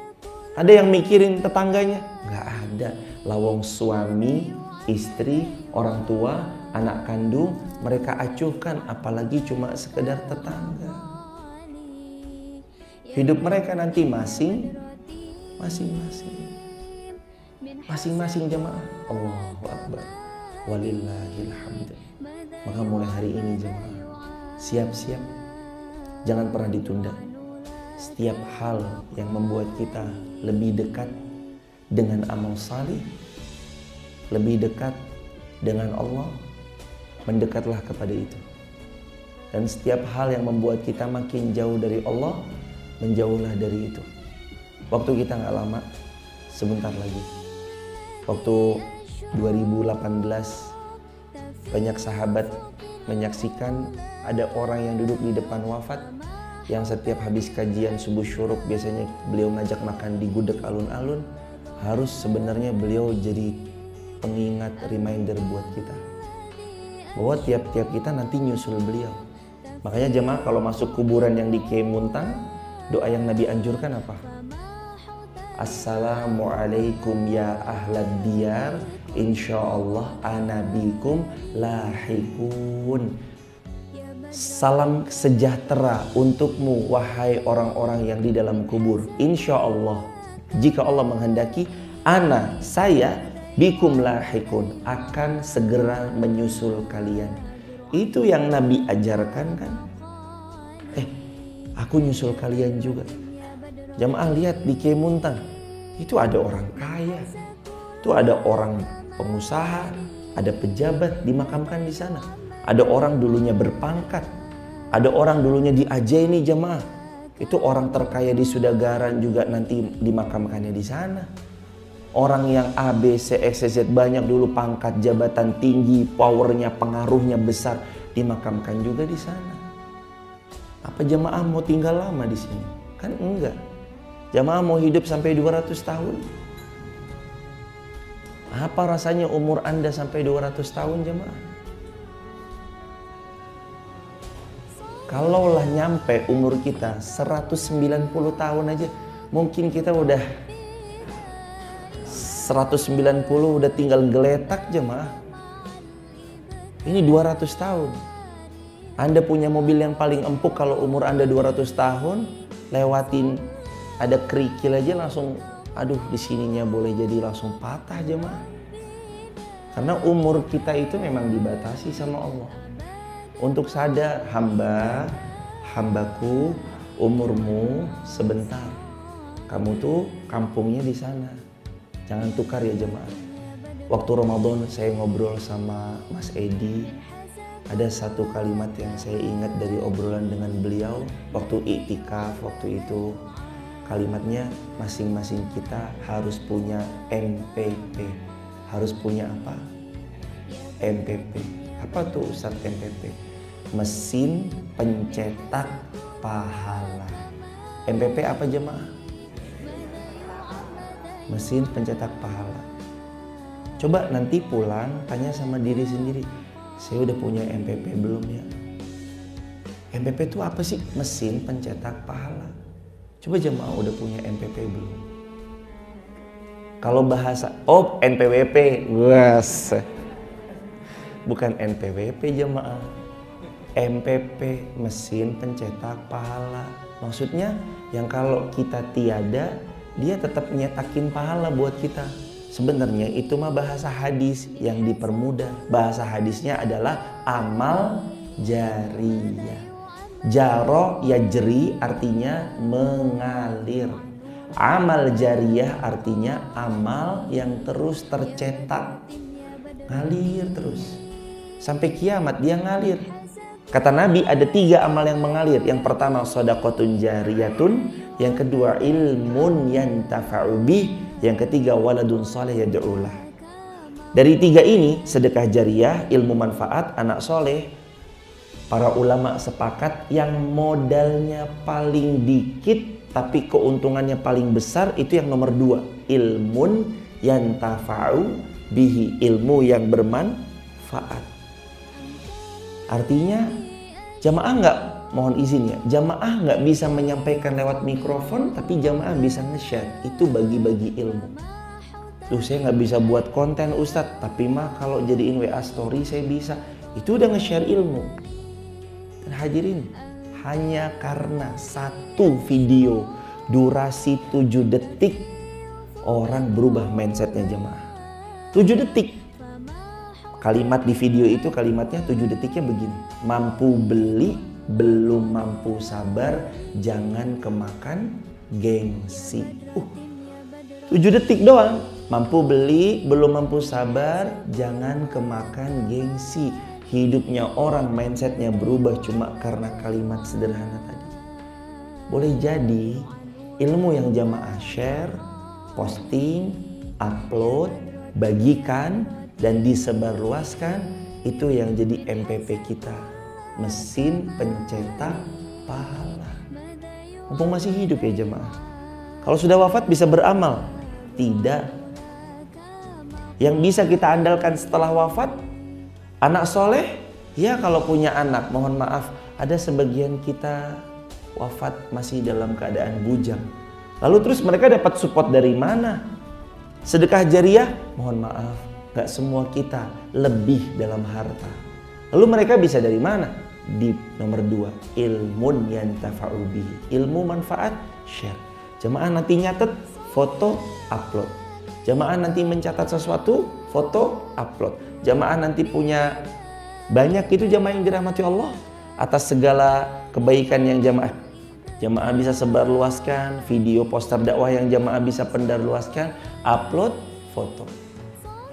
Ada yang mikirin tetangganya? Nggak ada. Lawong suami, istri, orang tua, anak kandung mereka acuhkan, apalagi cuma sekedar tetangga. Hidup mereka nanti masing-masing jemaah. Allahu Akbar, walillahil hamd. Maka mulai hari ini jemaah, siap-siap, jangan pernah ditunda. Setiap hal yang membuat kita lebih dekat dengan amal salih, lebih dekat dengan Allah, mendekatlah kepada itu. Dan setiap hal yang membuat kita makin jauh dari Allah, menjauhlah dari itu. Waktu kita gak lama, sebentar lagi. Waktu 2018, banyak sahabat menyaksikan ada orang yang duduk di depan wafat, yang setiap habis kajian subuh syuruk biasanya beliau ngajak makan di gudeg alun-alun. Harus sebenarnya beliau jadi pengingat, reminder buat kita bahwa tiap-tiap kita nanti nyusul beliau. Makanya jemaah kalau masuk kuburan yang di Kiai Muntang, doa yang Nabi anjurkan apa? Assalamualaikum ya ahlad diyar, insyaallah ana bikum lahikun. Salam sejahtera untukmu wahai orang-orang yang di dalam kubur. Insyaallah, jika Allah menghendaki, ana, saya, bikum lahikun, akan segera menyusul kalian. Itu yang Nabi ajarkan kan. Aku nyusul kalian juga. Jamaah lihat di Kiai Muntang, itu ada orang kaya, itu ada orang pengusaha, ada pejabat dimakamkan di sana. Ada orang dulunya berpangkat, ada orang dulunya di Ajaini jamaah. Itu orang terkaya di Sudagaran juga nanti dimakamkannya di sana. Orang yang A, B, C, X, Z banyak dulu pangkat, jabatan tinggi, powernya, pengaruhnya besar, dimakamkan juga di sana. Apa jamaah mau tinggal lama di sini? Kan enggak. Jamaah mau hidup sampai 200 tahun. Apa rasanya umur Anda sampai 200 tahun jamaah? Kalaulah nyampe umur kita 190 tahun aja, mungkin kita udah 190 udah tinggal geletak jemaah. Ini 200 tahun. Anda punya mobil yang paling empuk kalau umur Anda 200 tahun, lewatin ada kerikil aja langsung, aduh di sininya boleh jadi langsung patah jemaah. Karena umur kita itu memang dibatasi sama Allah. Untuk sadar, hambaku, umurmu sebentar. Kamu tuh kampungnya di sana. Jangan tukar ya jemaah. Waktu Ramadan saya ngobrol sama Mas Edi. Ada satu kalimat yang saya ingat dari obrolan dengan beliau waktu iktikaf waktu itu. Kalimatnya, masing-masing kita harus punya MPP. Harus punya apa? MPP. Apa tuh Ustaz MPP? Mesin pencetak pahala. MPP apa jemaah? Mesin pencetak pahala. Coba nanti pulang tanya sama diri sendiri, saya udah punya MPP belum ya? MPP itu apa sih? Mesin pencetak pahala. Coba jemaah udah punya MPP belum? Kalau bahasa, NPWP, bukan NPWP jemaah. MPP, mesin pencetak pahala. Maksudnya yang kalau kita tiada, dia tetap nyetakin pahala buat kita. Sebenarnya itu mah bahasa hadis yang dipermudah. Bahasa hadisnya adalah amal jariyah. Jaro yajri artinya mengalir. Amal jariyah artinya amal yang terus tercetak. Ngalir terus. Sampai kiamat dia ngalir. Kata Nabi ada 3 amal yang mengalir. Yang pertama shadaqatun jariyatun, yang kedua ilmun yantafa'u bih, yang ketiga waladun saleh yad'ulah. Dari 3 ini, sedekah jariah, ilmu manfaat, anak soleh, para ulama sepakat yang modalnya paling dikit tapi keuntungannya paling besar itu yang nomor 2, ilmun yantafa'u bihi, ilmu yang bermanfaat. Artinya jamaah nggak, mohon izin ya, jamaah nggak bisa menyampaikan lewat mikrofon, tapi jamaah bisa nge-share, itu bagi-bagi ilmu. Saya nggak bisa buat konten Ustadz, tapi mah kalau jadiin WA story saya bisa. Itu udah nge-share ilmu. Dan hadirin, hanya karena satu video durasi 7 detik orang berubah mindsetnya jamaah. 7 detik. Kalimat di video itu, kalimatnya 7 detiknya begini: mampu beli, belum mampu sabar, jangan kemakan gengsi. 7 detik doang. Mampu beli, belum mampu sabar, jangan kemakan gengsi. Hidupnya orang mindsetnya berubah cuma karena kalimat sederhana tadi. Boleh jadi ilmu yang jamaah share, posting, upload, bagikan, dan disebarluaskan, itu yang jadi MPP kita, mesin pencetak pahala. Mumpung masih hidup ya jemaah. Kalau sudah wafat bisa beramal? Tidak. Yang bisa kita andalkan setelah wafat, anak soleh. Ya kalau punya anak, mohon maaf, ada sebagian kita wafat masih dalam keadaan bujang. Lalu terus mereka dapat support dari mana? Sedekah jariah, mohon maaf, gak semua kita lebih dalam harta. Lalu mereka bisa dari mana? Di nomor 2, ilmun yantafa'u bihi, ilmu manfaat, share. Jamaah nanti nyatet, foto, upload. Jamaah nanti mencatat sesuatu, foto, upload. Jamaah nanti punya banyak, itu jamaah yang dirahmati Allah atas segala kebaikan yang jamaah bisa sebarluaskan, video poster dakwah yang jamaah bisa pendarluaskan, upload, foto.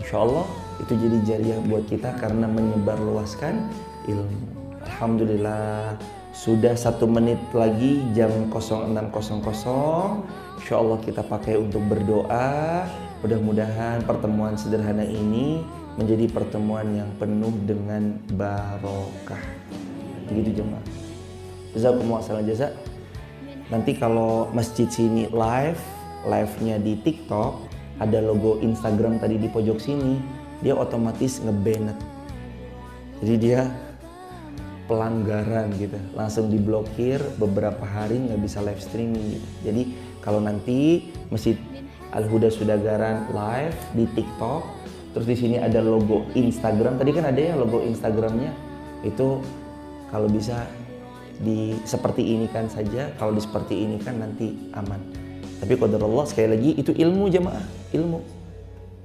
Insya Allah itu jadi jariah buat kita karena menyebarluaskan ilmu. Alhamdulillah, sudah 1 menit lagi jam 06.00. Insya Allah kita pakai untuk berdoa. Mudah-mudahan pertemuan sederhana ini menjadi pertemuan yang penuh dengan barokah. Begitu jemaah. Jazakumullah khairan jazak. Nanti kalau masjid sini live-nya di TikTok, ada logo Instagram tadi di pojok sini, dia otomatis nge-banned. Jadi dia pelanggaran gitu, langsung diblokir beberapa hari, nggak bisa live streaming gitu. Jadi kalau nanti Masjid Al-Huda Sudagaran live di TikTok, terus di sini ada logo Instagram, tadi kan ada ya logo Instagramnya, itu kalau bisa di seperti ini kan saja, kalau di seperti ini kan nanti aman. Tapi qadarullah, sekali lagi itu ilmu jamaah, ilmu.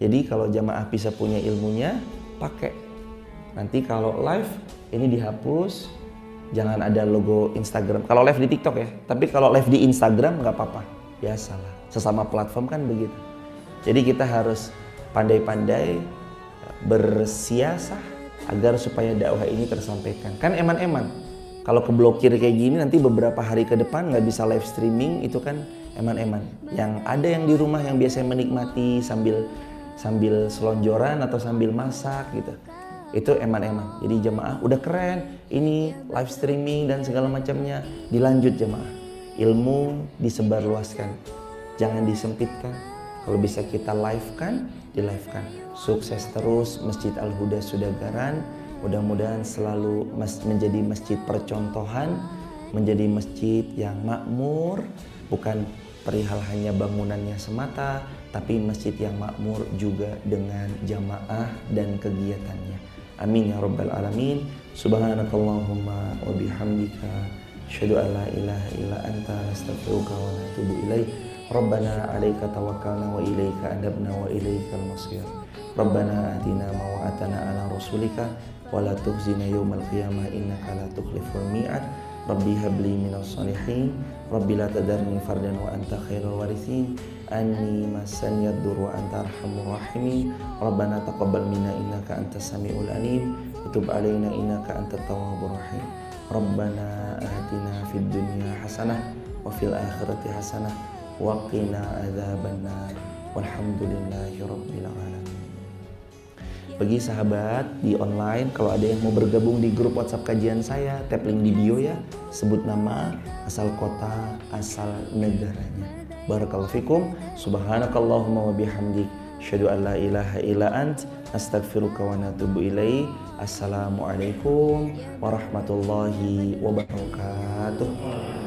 Jadi kalau jamaah bisa punya ilmunya, pakai. Nanti kalau live ini dihapus, jangan ada logo Instagram. Kalau live di TikTok ya, tapi kalau live di Instagram nggak apa-apa, biasalah. Sesama platform kan begitu. Jadi kita harus pandai-pandai bersiasah agar supaya dakwah ini tersampaikan. Kan eman-eman. Kalau keblokir kayak gini nanti beberapa hari ke depan nggak bisa live streaming, itu kan eman-eman. Yang ada yang di rumah yang biasanya menikmati sambil selonjoran atau sambil masak gitu, itu eman-eman. Jadi jemaah udah keren, ini live streaming dan segala macamnya, dilanjut jemaah. Ilmu disebarluaskan, jangan disempitkan. Kalau bisa kita live kan, di live kan. Sukses terus Masjid Al-Huda Sudagaran. Mudah-mudahan selalu menjadi masjid percontohan, menjadi masjid yang makmur, bukan perihal hanya bangunannya semata, tapi masjid yang makmur juga dengan jamaah dan kegiatannya. Amin ya rabbal alamin. Subhanakallahumma wa bihamdika asyhadu an la ilaha illa anta astaghfiruka wa atubu ilaik. Rabbana 'alaika tawakkalna wa ilaika anabna wa ilaikal masir. Rabbana atina ma wa'atana 'ala rasulika wa la tukhzina yaumal qiyamah innaka la tukhliful mi'ad. Rabbi habli minas salihin. Rabbi la tadarni fardan wa anta khairul warithin. Anni masani yadur wa anta arhamur rahimin. Rabbana taqabbal minna innaka antas samiul alim. Tub alaina innaka antat tawwabur rahim. Rabbana atina fid dunya hasanah wa fil akhirati hasanah wa qina adzabannar. Walhamdulillahi rabbil alamin. Bagi sahabat di online, kalau ada yang mau bergabung di grup WhatsApp kajian saya, tap link di bio ya, sebut nama, asal kota, asal negaranya. Barakallahu fikum, subhanakallahumma wa bihamdik, asyhadu an la ilaha illa ant, astaghfiruka wa natubu ilaik. Assalamualaikum warahmatullahi wabarakatuh.